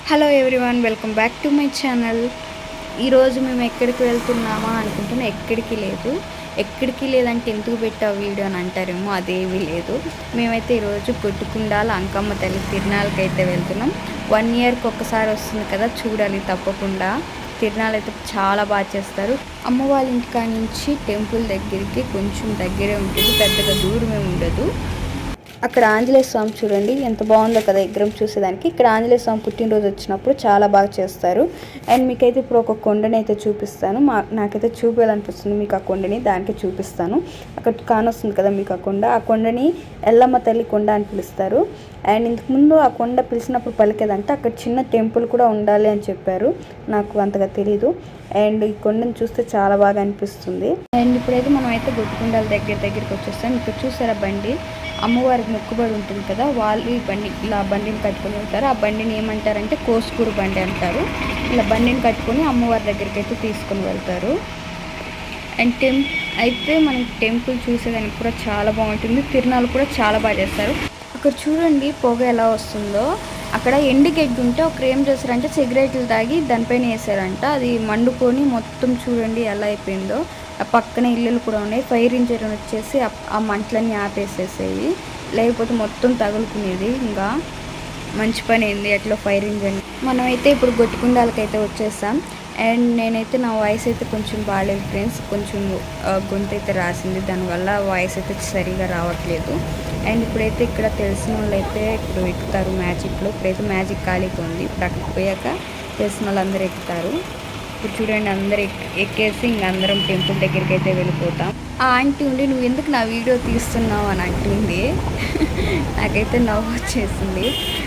Hello everyone, welcome back to my channel. ఈరోజు మేము ఎక్కడికి వెళ్తున్నామా అనుకుంటున్నా. ఎక్కడికి లేదంటే ఎందుకు పెట్టావు వీడియో అని అంటారేమో, అదేమీ లేదు. మేమైతే ఈరోజు కొట్టుకుండాల అంకమ్మ తల్లి తిరునాళ్ళకి అయితే వెళ్తున్నాం. 1 ఇయర్కి ఒక్కసారి వస్తుంది కదా, చూడాలి తప్పకుండా. తిరునాళ్ళు అయితే చాలా బాగా చేస్తారు. అమ్మ వాళ్ళ ఇంటికాడ నుంచి టెంపుల్ దగ్గరికి కొంచెం దగ్గరే ఉంటుంది, పెద్దగా దూరమే ఉండదు. అక్కడ ఆంజనేయ స్వామి చూడండి ఎంత బాగుందో కదా విగ్రహం చూసేదానికి. ఇక్కడ ఆంజనేయ స్వామి పుట్టినరోజు వచ్చినప్పుడు చాలా బాగా చేస్తారు. అండ్ మీకైతే ఇప్పుడు ఒక కొండని అయితే చూపిస్తాను. నాకైతే చూపించాలనిపిస్తుంది మీకు ఆ కొండని, దానికి చూపిస్తాను. అక్కడ కానొస్తుంది కదా మీకు ఆ కొండని ఎల్లమ్మ తల్లి కొండ అని పిలుస్తారు. అండ్ ఇంతకుముందు ఆ కొండ పిలిచినప్పుడు పలికేదంటే అక్కడ చిన్న టెంపుల్ కూడా ఉండాలి అని చెప్పారు. నాకు అంతగా తెలీదు. అండ్ ఈ కొండని చూస్తే చాలా బాగా అనిపిస్తుంది. అండ్ ఇప్పుడైతే మనం అయితే గొట్టుకుండాల దగ్గరికి వచ్చేస్తాం. ఇక్కడ చూసారా బండి, అమ్మవారికి మొక్కుబడి ఉంటుంది కదా, వాళ్ళు ఈ బండిని కట్టుకొని వెళ్తారు. ఆ బండిని ఏమంటారంటే కోసుకూరు బండి అంటారు. ఇలా బండిని కట్టుకొని అమ్మవారి దగ్గరికి అయితే తీసుకొని వెళ్తారు. అండ్ అయితే మనకి టెంపుల్ చూసేదానికి కూడా చాలా బాగుంటుంది. తిరునాళ్ళు కూడా చాలా బాగా చేస్తారు. అక్కడ చూడండి పొగ ఎలా వస్తుందో. అక్కడ ఎండుగడ్డి ఉంటే ఒకరు ఏం చేస్తారంటే సిగరెట్లు తాగి దానిపైన వేసారంట. అది మండుకొని మొత్తం చూడండి ఎలా అయిపోయిందో. ఆ పక్కన ఇల్లులు కూడా ఉన్నాయి. ఫైర్ ఇంజిన్ వచ్చేసి ఆ మంటలన్నీ ఆపేసేసేవి, లేకపోతే మొత్తం తగులుకునేది. ఇంకా మంచి పని అయింది అట్లా ఫైర్ ఇంజిన్. మనమైతే ఇప్పుడు గొట్టుకుండాలకైతే వచ్చేసాం. అండ్ నేనైతే నా వాయిస్ అయితే కొంచెం బాగాలేదు ఫ్రెండ్స్, కొంచెం గొంతు అయితే రాసింది, దానివల్ల వాయిస్ అయితే సరిగా రావట్లేదు. అండ్ ఇప్పుడైతే ఇక్కడ తెలిసిన వాళ్ళు అయితే ఇప్పుడు ఎక్కుతారు మ్యాజిక్లో. ఇప్పుడైతే మ్యాజిక్ ఖాళీగా ఉంది. ఇప్పుడు అక్కడికి పోయాక తెలిసిన వాళ్ళు అందరూ ఎక్కుతారు. ఇప్పుడు చూడండి అందరు ఎక్కేసి ఇంక అందరం టెంపుల్ దగ్గరికి అయితే వెళ్ళిపోతాం. ఆ ఆంటీ ఉండి నువ్వు ఎందుకు నా వీడియో తీస్తున్నావు అని అంటుంది. నాకైతే నవ్వు వచ్చేసింది.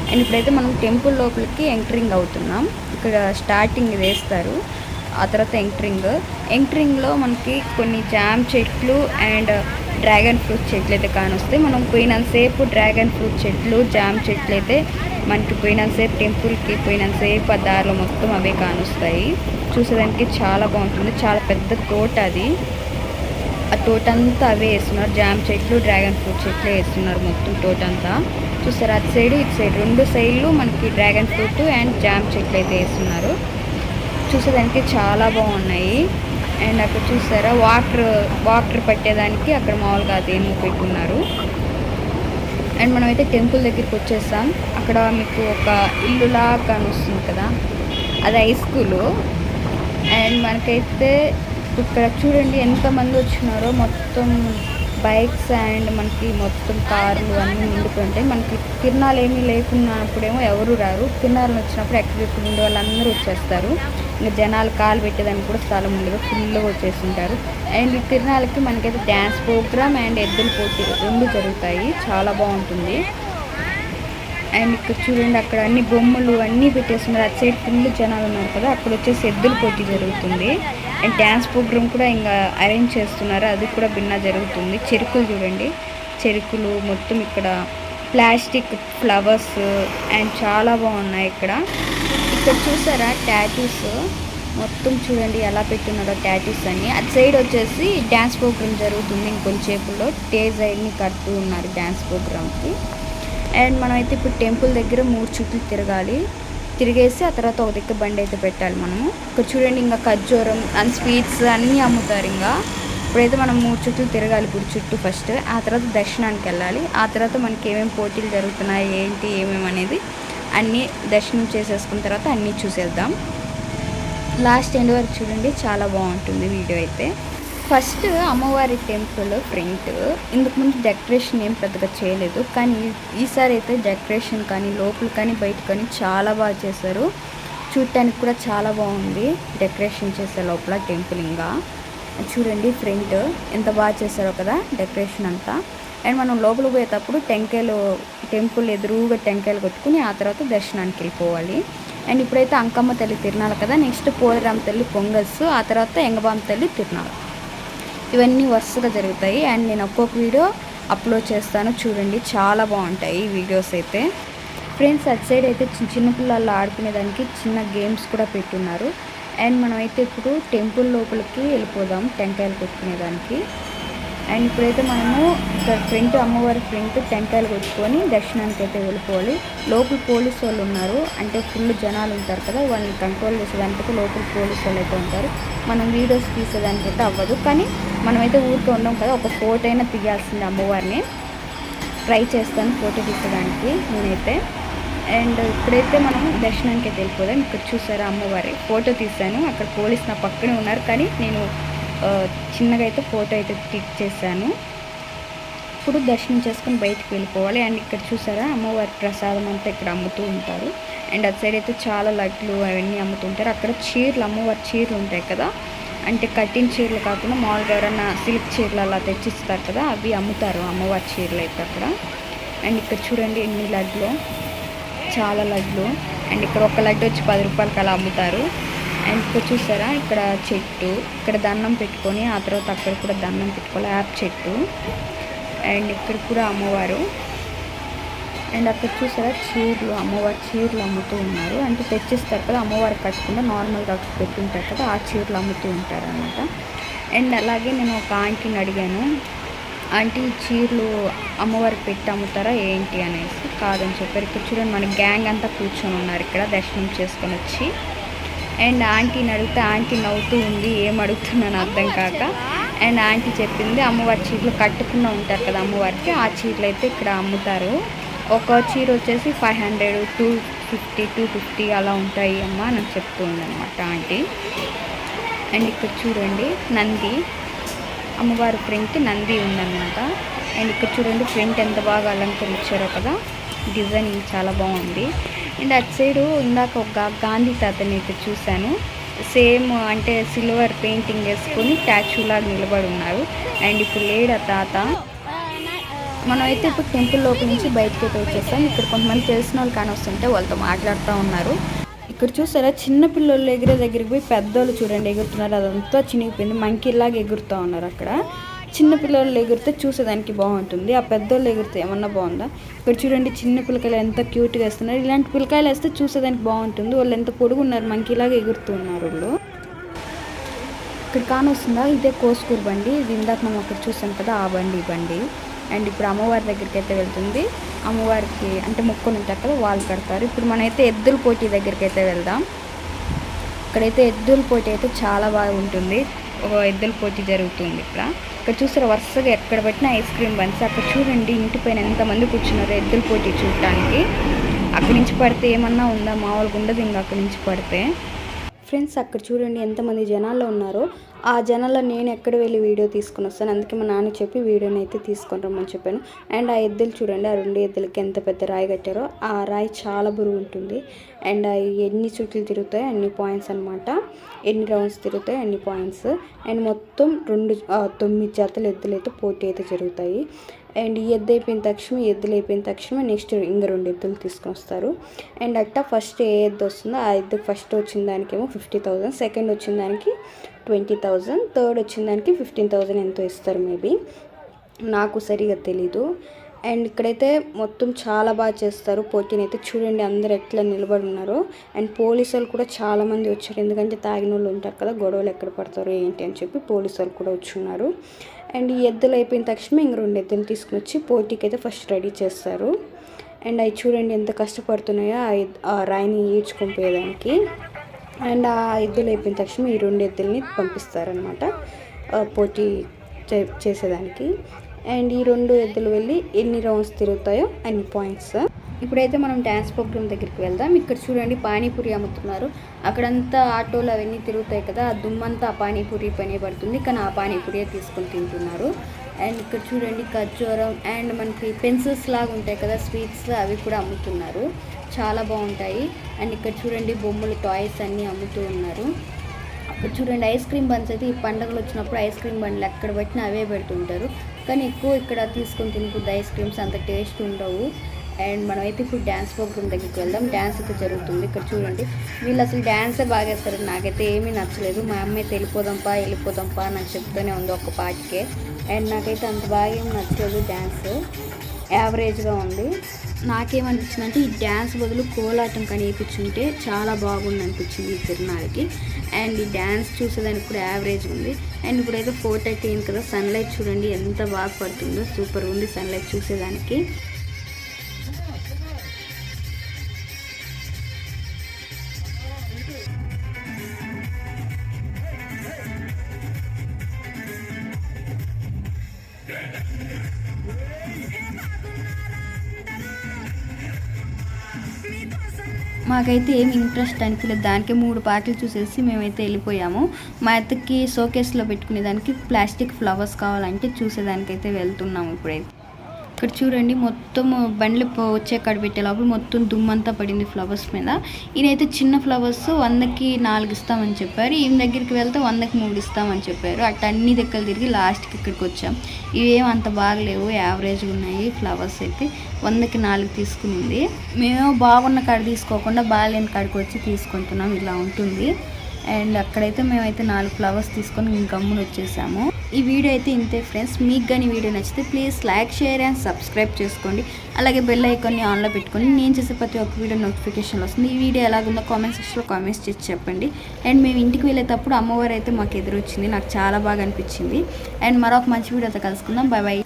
అండ్ ఇప్పుడైతే మనం టెంపుల్ లోపలికి ఎంట్రింగ్ అవుతున్నాం. ఇక్కడ స్టార్టింగ్ వేస్తారు, ఆ తర్వాత ఎంట్రింగ్లో మనకి కొన్ని జామ్ చెట్లు అండ్ డ్రాగన్ ఫ్రూట్ చెట్లు అయితే కానొస్తాయి. మనం పోయినంతసేపు డ్రాగన్ ఫ్రూట్ చెట్లు జామ్ చెట్లు అయితే మనకి పోయినంతసేపు టెంపుల్కి పోయినంతసేపు ఆ దారిలో మొత్తం అవే కానొస్తాయి. చూసేదానికి చాలా బాగుంటుంది. చాలా పెద్ద తోట అది. ఆ తోట అంతా అవే వేస్తున్నారు, జామ్ చెట్లు డ్రాగన్ ఫ్రూట్ చెట్లే వేస్తున్నారు మొత్తం తోట అంతా. చూసారు అటు సైడ్ ఇటు సైడ్ 2 సైడ్లు మనకి డ్రాగన్ ఫ్రూట్ అండ్ జామ్ చెట్లు అయితే వేస్తున్నారు. చూసేదానికి చాలా బాగున్నాయి. అండ్ అక్కడ చూసారా వాటర్ పట్టేదానికి అక్కడ మామూలుగా అదేమో పెట్టున్నారు. అండ్ మనమైతే టెంపుల్ దగ్గరికి వచ్చేసాం. అక్కడ మీకు ఒక ఇల్లులా కానొస్తుంది కదా, అది హై స్కూలు. అండ్ మనకైతే ఇక్కడ చూడండి ఎంతమంది వచ్చినారో. మొత్తం బైక్స్ అండ్ మనకి మొత్తం కార్లు అన్నీ నిండుకుంటాయి. మనకి తిరునాళ్ళు ఏమీ లేకున్నప్పుడేమో ఎవరు రారు. తిరునాళ్ళు వచ్చినప్పుడు ఎక్కడెక్కడ ఉండే వాళ్ళందరూ వచ్చేస్తారు. ఇంకా జనాలు కాలు పెట్టేదానికి కూడా స్థలం ఉండదు, ఫుల్గా వచ్చేస్తుంటారు. అండ్ ఈ తిరునాళ్ళకి మనకైతే డ్యాన్స్ ప్రోగ్రామ్ అండ్ ఎద్దుల పోటీ 2 జరుగుతాయి. చాలా బాగుంటుంది. అండ్ ఇక్కడ చూడండి అక్కడ అన్ని బొమ్మలు అన్నీ పెట్టేస్తున్నారు. అటు సైడ్ ఫుల్ జనాలు ఉన్నారు కదా, అక్కడ వచ్చేసి ఎద్దుల పోటీ జరుగుతుంది. అండ్ డ్యాన్స్ ప్రోగ్రామ్ కూడా ఇంకా అరేంజ్ చేస్తున్నారు, అది కూడా భిన్న జరుగుతుంది. చెరుకులు చూడండి, చెరుకులు మొత్తం ఇక్కడ ప్లాస్టిక్ ఫ్లవర్స్ అండ్ చాలా బాగున్నాయి. ఇక్కడ చూసారా టాటూస్ మొత్తం చూడండి ఎలా పెట్టున్నారో టాటూస్ అన్ని. అటు సైడ్ వచ్చేసి డ్యాన్స్ ప్రోగ్రామ్ జరుగుతుంది. ఇంకొంచేపులో స్టేజ్ అన్ని కడుతూ ఉన్నారు డ్యాన్స్ ప్రోగ్రామ్కి. అండ్ మనమైతే ఇప్పుడు టెంపుల్ దగ్గర 3 చుట్లు తిరిగేసి ఆ తర్వాత ఒక దగ్గర బండి అయితే పెట్టాలి మనము. ఇక్కడ చూడండి ఇంకా ఖర్జూరం అండ్ స్వీట్స్ అన్నీ అమ్ముతారు. ఇంకా ఇప్పుడైతే మనం 3 చుట్లు తిరగాలి గుడి చుట్టూ ఫస్ట్. ఆ తర్వాత దర్శనానికి వెళ్ళాలి. ఆ తర్వాత మనకి ఏమేమి పోటీలు జరుగుతున్నాయి ఏంటి ఏమేమి అనేది అన్నీ దర్శనం చేసేసుకున్న తర్వాత అన్నీ చూసేద్దాం. లాస్ట్ ఎండ్ వరకు చూడండి, చాలా బాగుంటుంది వీడియో అయితే. ఫస్ట్ అమ్మవారి టెంపుల్ ఫ్రంట్ ఇంతకుముందు డెకరేషన్ ఏం పెద్దగా చేయలేదు, కానీ ఈసారి అయితే డెకరేషన్ కానీ లోపల కానీ బయట కానీ చాలా బాగా చేశారు. చూడటానికి కూడా చాలా బాగుంది డెకరేషన్ చేసే లోపల టెంపుల్. ఇంకా చూడండి ఫ్రంట్ ఎంత బాగా చేశారో కదా డెకరేషన్ అంతా. అండ్ మనం లోపల పోయేటప్పుడు టెంపుల్ ఎదురుగా టెంకాయలు కొట్టుకుని ఆ తర్వాత దర్శనానికి వెళ్ళిపోవాలి. అండ్ ఇప్పుడైతే అంకమ్మ తల్లి తిరునాళ్ళు కదా, నెక్స్ట్ పోలేరమ్మ తల్లి పొంగల్స్, ఆ తర్వాత ఎంగబామ్మ తల్లి తిరునాళ్ళు. ఇవన్నీ వరుసగా జరుగుతాయి. అండ్ నేను ఒక్కొక్క వీడియో అప్లోడ్ చేస్తాను, చూడండి చాలా బాగుంటాయి వీడియోస్ అయితే. ఫ్రెండ్స్ అటు సైడ్ అయితే చిన్న పిల్లలు ఆడుకునేదానికి చిన్న గేమ్స్ కూడా పెట్టున్నారు. అండ్ మనమైతే ఇప్పుడు టెంపుల్ లోపలికి వెళ్ళిపోదాం టెంకాయలు కొట్టుకునేదానికి. అండ్ ఇప్పుడైతే మనము ఇక్కడ ఫ్రంట్ అమ్మవారి ఫ్రంట్ టెంకాయలు కొట్టుకొని దర్శనానికి అయితే వెళ్ళిపోవాలి. లోపల పోలీసు వాళ్ళు ఉన్నారు, అంటే ఫుల్ జనాలు ఉంటారు కదా, వాళ్ళని కంట్రోల్ చేసేదానికైతే లోపల పోలీసు వాళ్ళు అయితే ఉంటారు. మనం వీడియోస్ తీసేదానికైతే అవ్వదు, కానీ మనమైతే ఊరికే ఉండం కదా, ఒక ఫోటో అయినా తీయాల్సింది అమ్మవారిని. ట్రై చేస్తాను ఫోటో తీసేదానికి నేనైతే. అండ్ ఇప్పుడైతే మనం దర్శనానికి అయితే వెళ్ళిపోదాం. ఇక్కడ చూసారా అమ్మవారి ఫోటో తీశాను, అక్కడ పోలీసు నా పక్కనే ఉన్నారు, కానీ నేను చిన్నగా అయితే ఫోటో అయితే క్లిక్ చేశాను. ఇప్పుడు దర్శనం చేసుకొని బయటికి వెళ్ళిపోవాలి. అండ్ ఇక్కడ చూసారా అమ్మవారి ప్రసాదం అంతా ఇక్కడ అమ్ముతూ ఉంటారు. అండ్ అటు సైడ్ అయితే చాలా లడ్లు అవన్నీ అమ్ముతుంటారు. అక్కడ చీరలు, అమ్మవారి చీరలు ఉంటాయి కదా, అంటే కట్టిన చీరలు కాకుండా మామూలుగా ఎవరైనా సిల్క్ చీరలు అలా తెచ్చిస్తారు కదా, అవి అమ్ముతారు అమ్మవారి చీరలు అయితే అక్కడ. అండ్ ఇక్కడ చూడండి ఎన్ని లడ్లు, చాలా లడ్లు. అండ్ ఇక్కడ ఒక లడ్డు వచ్చి 10 రూపాయలకి అలా అమ్ముతారు. అండ్ ఇక్కడ చూసారా ఇక్కడ చెట్టు, ఇక్కడ దండం పెట్టుకొని ఆ తర్వాత అక్కడ కూడా దండం పెట్టుకోవాలి, యాప్ చెట్టు. అండ్ ఇక్కడ కూడా అమ్మవారు. అండ్ అక్కడ చూసారా చీరలు, అమ్మవారి చీరలు అమ్ముతూ ఉన్నారు, అంటే తెచ్చిస్తారు కదా అమ్మవారు కట్టకుండా నార్మల్గా పెట్టుంటారు కదా, ఆ చీరలు అమ్ముతూ ఉంటారు అన్నమాట. అండ్ అలాగే నేను ఒక ఆంటీని అడిగాను, ఆంటీ చీరలు అమ్మవారికి పెట్టి అమ్ముతారా ఏంటి అనేసి. కాదని చెప్పారు. ఇక్కడ చూడండి మన గ్యాంగ్ అంతా కూర్చొని ఉన్నారు ఇక్కడ దర్శనం చేసుకొని వచ్చి. అండ్ ఆంటీని అడిగితే ఆంటీ నవ్వుతూ ఉంది, ఏం అడుగుతున్నాను అర్థం కాక. అండ్ ఆంటీ చెప్పింది అమ్మవారి చీరలు కట్టుకున్న ఉంటారు కదా అమ్మవారికి, ఆ చీరలు అయితే ఇక్కడ అమ్ముతారు. ఒక చీర వచ్చేసి 500, 250, 250 అలా ఉంటాయి అమ్మ నాకు చెప్తూ ఉందన్నమాట ఆంటీ. అండ్ ఇక్కడ చూడండి నంది, అమ్మవారి ఫ్రంట్ నంది ఉందన్నమాట. అండ్ ఇక్కడ చూడండి ఫ్రంట్ ఎంత బాగా అలంకరించారో కదా, డిజైనింగ్ చాలా బాగుంది. అండ్ అటు సైడు ఇందాక ఒక గాంధీ తాతని ఇక్కడ చూశాను, సేమ్ అంటే సిల్వర్ పెయింటింగ్ వేసుకొని స్టాచ్యూ లాగా నిలబడి ఉన్నారు. అండ్ ఇప్పుడు లేడు ఆ తాత. మనమైతే ఇప్పుడు టెంపుల్ లోపల నుంచి బయటకి అయితే వచ్చేస్తాం. ఇక్కడ కొంతమంది తెలిసిన వాళ్ళు కానీ వస్తుంటే వాళ్ళతో మాట్లాడుతూ ఉన్నారు. ఇక్కడ చూసారా చిన్న పిల్లలు ఎగిరే దగ్గరికి పోయి పెద్దోళ్ళు చూడండి ఎగురుతున్నారు, అదంతా చినిగిపోయింది, మంకీలాగా ఎగురుతూ ఉన్నారు. అక్కడ చిన్న పిల్లలు ఎగిరితే చూసేదానికి బాగుంటుంది, ఆ పెద్దోళ్ళు ఎగిరితే ఏమన్నా బాగుందా. ఇక్కడ చూడండి చిన్న పిల్లకాయలు ఎంత క్యూట్గా వేస్తున్నారు, ఇలాంటి పిల్లకాయలు వేస్తే చూసేదానికి బాగుంటుంది. వాళ్ళు ఎంత పొడుగున్నారు, మంకీలాగా ఎగురుతూ ఉన్నారు వాళ్ళు. ఇక్కడ కానొస్తుందా, ఇదే కోస్కూరు బండి, ఇది ఇందాక మనం అక్కడ చూసాం కదా ఆ బండి. అండ్ ఇప్పుడు అమ్మవారి దగ్గరికి అయితే వెళ్తుంది. అమ్మవారికి అంటే మొక్కలు ఉంటారు కదా వాళ్ళు కడతారు. ఇప్పుడు మనమైతే ఎద్దుల పోటీ దగ్గరికి అయితే వెళ్దాం. ఇక్కడైతే ఎద్దుల పోటీ అయితే చాలా బాగా ఉంటుంది, ఒక ఎద్దుల పోటీ జరుగుతుంది ఇక్కడ చూసారా వరుసగా ఎక్కడ పెట్టినా ఐస్ క్రీమ్ బండ్స్. అక్కడ చూడండి ఇంటి పైన ఎంతమంది కూర్చున్నారు ఎద్దుల పోటీ చూడటానికి. అక్కడి నుంచి పడితే ఏమన్నా ఉందా, మామూలుగా ఉండదు ఇంకా అక్కడి నుంచి పడితే. ఫ్రెండ్స్ అక్కడ చూడండి ఎంతమంది జనాల్లో ఉన్నారో, ఆ జనాల్లో నేను ఎక్కడ వెళ్ళి వీడియో తీసుకొని వస్తాను, అందుకే మా నాన్న చెప్పి వీడియోని అయితే తీసుకొని రమ్మని చెప్పాను. అండ్ ఆ ఎద్దులు చూడండి, ఆ 2 ఎద్దులకి ఎంత పెద్ద రాయి కట్టారో, ఆ రాయి చాలా బరువు ఉంటుంది. అండ్ ఎన్ని చుట్లు తిరుగుతాయో అన్ని పాయింట్స్ అనమాట, ఎన్ని రౌండ్స్ తిరుగుతాయో అన్ని పాయింట్స్. అండ్ మొత్తం 9 జతల ఎద్దులు అయితే పోటీ అయితే జరుగుతాయి. అండ్ ఈ ఎద్దు అయిపోయిన తక్షణమే నెక్స్ట్ ఇంకా 2 ఎద్దులు తీసుకొని వస్తారు. అండ్ అట్టా ఫస్ట్ ఏ ఎద్దు వస్తుందో ఆ ఎద్దు ఫస్ట్ వచ్చిన దానికేమో 50,000, సెకండ్ వచ్చిన దానికి 20,000, థర్డ్ వచ్చిన దానికి 15,000 ఎంతో ఇస్తారు మేబీ, నాకు సరిగా తెలీదు. అండ్ ఇక్కడైతే మొత్తం చాలా బాగా చేస్తారు పోటీని అయితే. చూడండి అందరు ఎట్లా నిలబడి ఉన్నారో. అండ్ పోలీసు వాళ్ళు కూడా చాలామంది వచ్చారు, ఎందుకంటే తాగిన వాళ్ళు ఉంటారు కదా, గొడవలు ఎక్కడ పడతారో ఏంటి అని చెప్పి పోలీసు వాళ్ళు కూడా వచ్చున్నారు. అండ్ ఈ ఎద్దులు అయిపోయిన తక్షణమే ఇంక 2 ఎద్దులు తీసుకుని వచ్చి పోటీకి అయితే ఫస్ట్ రెడీ చేస్తారు. అండ్ అవి చూడండి ఎంత కష్టపడుతున్నాయో ఆ రాయిని ఈడ్చుకొని పోయేదానికి. అండ్ ఆ ఎద్దులు అయిపోయిన తక్షణం ఈ 2 ఎద్దుల్ని పంపిస్తారనమాట పోటీ చేసేదానికి. అండ్ ఈ 2 ఎద్దులు వెళ్ళి ఎన్ని రౌండ్స్ తిరుగుతాయో అన్ని పాయింట్స్. ఇప్పుడైతే మనం డ్యాన్స్ ప్రోగ్రామ్ దగ్గరికి వెళ్దాం. ఇక్కడ చూడండి పానీపూరి అమ్ముతున్నారు, అక్కడంతా ఆటోలు అవన్నీ తిరుగుతాయి కదా, ఆ దుమ్మంతా ఆ పానీపూరి పనే పడుతుంది, కానీ ఆ పానీపూరియే తీసుకొని తింటున్నారు. అండ్ ఇక్కడ చూడండి ఖర్జూరం అండ్ మనకి పెన్సిల్స్ లాగా ఉంటాయి కదా స్వీట్స్, అవి కూడా అమ్ముతున్నారు, చాలా బాగుంటాయి. అండ్ ఇక్కడ చూడండి బొమ్మలు టాయ్స్ అన్నీ అమ్ముతూ ఉన్నారు. అక్కడ చూడండి ఐస్ క్రీమ్ బన్స్ అయితే ఈ పండుగలు వచ్చినప్పుడు ఐస్ క్రీమ్ బండ్లు ఎక్కడ పెట్టినా అవే పెడుతుంటారు, కానీ ఎక్కువ ఇక్కడ తీసుకొని తినకూడదు, ఐస్ క్రీమ్స్ అంత టేస్ట్ ఉండవు. అండ్ మనమైతే ఇప్పుడు డ్యాన్స్ ప్రోగ్రామ్ దగ్గరికి వెళ్దాం. డ్యాన్స్ అయితే జరుగుతుంది. ఇక్కడ చూడండి వీళ్ళు అసలు డ్యాన్సే బాగా వేస్తారు, నాకైతే ఏమీ నచ్చలేదు. మా అమ్మాయి వెళ్ళిపోదాంపా నాకు చెప్తూనే ఉంది ఒక్క పాటికే. అండ్ నాకైతే అంత బాగా ఏమి నచ్చలేదు డ్యాన్స్. యావరేజ్గా ఉంది. నాకేమనిపించింది అంటే ఈ డ్యాన్స్ బదులు కోలాటం కానీ వేయించుంటే చాలా బాగుంది అనిపించింది ఈ తిరునాళ్ళకి. అండ్ ఈ డ్యాన్స్ చూసేదానికి కూడా యావరేజ్ ఉంది. అండ్ ఇప్పుడైతే 4:30 అయింది కదా, సన్లైట్ చూడండి ఎంత బాగా పడుతుందో, సూపర్ ఉంది సన్లైట్ చూసేదానికి. మాకైతే ఏమి ఇంట్రెస్ట్ అనిపించలేదు, దానికి 3 పాటలు చూసేసి మేమైతే వెళ్ళిపోయాము. మా అత్తకి షోకేస్లో పెట్టుకునే దానికి ప్లాస్టిక్ ఫ్లవర్స్ కావాలంటే చూసేదానికైతే వెళ్తున్నాము ఇప్పుడైతే. ఇక్కడ చూడండి మొత్తం బండ్లు వచ్చే కాడ పెట్టే లోపల మొత్తం దుమ్మంతా పడింది ఫ్లవర్స్ మీద. ఈయనైతే చిన్న ఫ్లవర్స్ 100కి 4 ఇస్తామని చెప్పారు. ఈయన దగ్గరికి వెళ్తే 100కి 3 ఇస్తామని చెప్పారు. అట్ట అన్ని దగ్గర తిరిగి లాస్ట్కి ఇక్కడికి వచ్చాం. ఇవేం అంత బాగలేవు, యావరేజ్గా ఉన్నాయి ఫ్లవర్స్ అయితే. 100కి 4 తీసుకునింది. మేము బాగున్న కాడ తీసుకోకుండా బాగాలేని కాడికి వచ్చి తీసుకుంటున్నాం, ఇలా ఉంటుంది. అండ్ అక్కడైతే మేమైతే 4 ఫ్లవర్స్ తీసుకొని గమ్మున వచ్చేసాము. ఈ వీడియో అయితే ఇంతే ఫ్రెండ్స్. మీకు కానీ వీడియో నచ్చితే please like, share and subscribe చేసుకోండి. అలాగే బెల్ ఐకాన్ని ఆన్లో పెట్టుకొని నేను చేసే ప్రతి ఒక్క వీడియో నోటిఫికేషన్ వస్తుంది. ఈ వీడియో ఎలాగుందో కామెంట్ సెక్షన్లో కామెంట్స్ చేసి చెప్పండి. అండ్ మేము ఇంటికి వెళ్ళేటప్పుడు అమ్మవారు అయితే మాకు ఎదురొచ్చింది, నాకు చాలా బాగా అనిపించింది. అండ్ మరొక మంచి వీడియోతో కలుసుకుందాం. Bye bye.